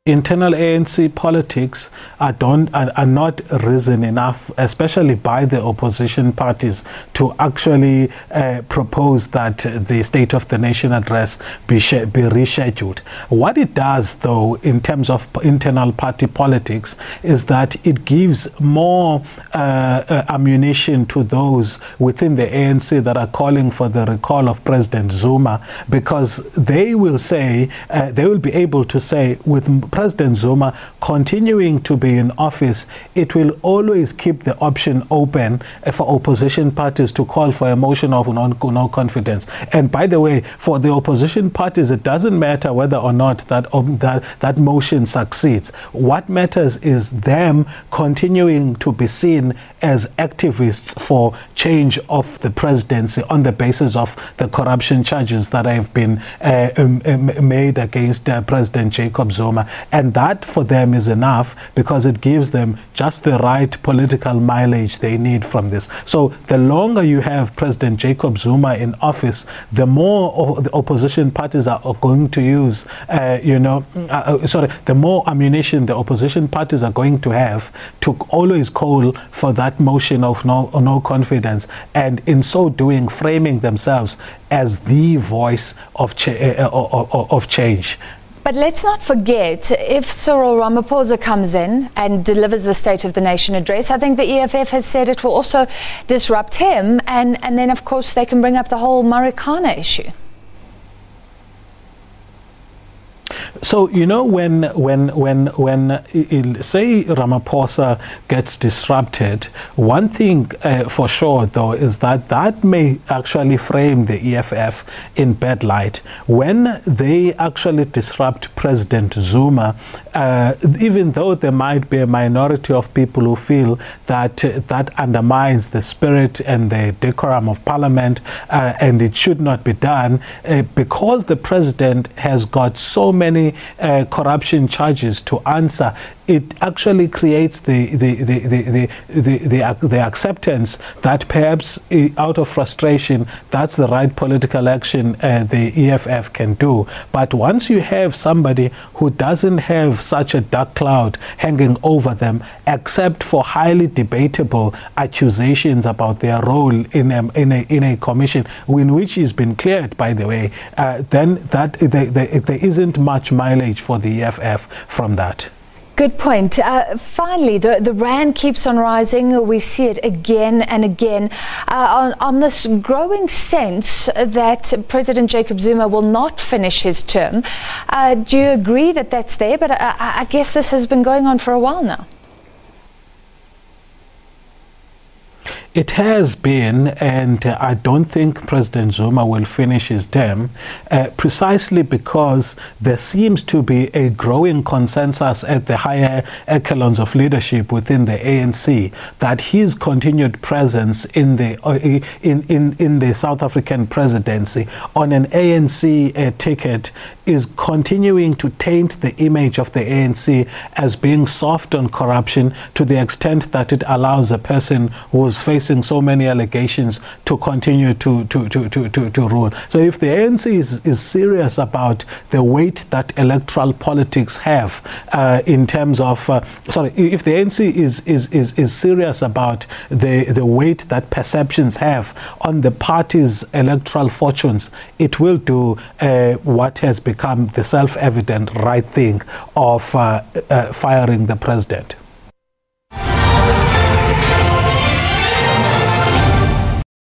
internal ANC politics are not risen enough, especially by the opposition parties, to actually propose that the State of the Nation address be rescheduled. What it does, though, in terms of internal party politics, is that it gives more ammunition to those within the ANC that are calling for the recall of President Zuma, because they will say, they will be able to say, with President Zuma continuing to be in office, it will always keep the option open for opposition parties to call for a motion of no confidence. And by the way, for the opposition parties, it doesn't matter whether or not that motion succeeds. What matters is them continuing to be seen as activists for change of the presidency on the basis of the corruption charges that have been made against President Jacob Zuma. And that for them is enough, because it gives them just the right political mileage they need from this. So the longer you have President Jacob Zuma in office, the more the opposition parties are going to use, the more ammunition the opposition parties are going to have to always call for that motion of no confidence, and in so doing framing themselves as the voice of change. But let's not forget, if Cyril Ramaphosa comes in and delivers the State of the Nation address, I think the EFF has said it will also disrupt him, and then of course they can bring up the whole Marikana issue. So, you know, when say Ramaphosa gets disrupted, one thing for sure, though, is that may actually frame the EFF in bad light. When they actually disrupt President Zuma, even though there might be a minority of people who feel that that undermines the spirit and the decorum of Parliament, and it should not be done, because the president has got so many corruption charges to answer, it actually creates the acceptance that perhaps out of frustration, that's the right political action the EFF can do. But once you have somebody who doesn't have such a dark cloud hanging over them, except for highly debatable accusations about their role in a commission in which he's been cleared, by the way, then there isn't much mileage for the EFF from that. Good point. Finally, the rand keeps on rising. We see it again and again on this growing sense that President Jacob Zuma will not finish his term. Do you agree that that's there? But I guess this has been going on for a while now. It has been, and I don't think President Zuma will finish his term, precisely because there seems to be a growing consensus at the higher echelons of leadership within the ANC that his continued presence in the South African presidency on an ANC ticket is continuing to taint the image of the ANC as being soft on corruption, to the extent that it allows a person who is facing so many allegations to continue to rule. So if the ANC is serious about the weight that electoral politics have in terms of, if the ANC is serious about the weight that perceptions have on the party's electoral fortunes, it will do what has become the self-evident right thing of firing the president.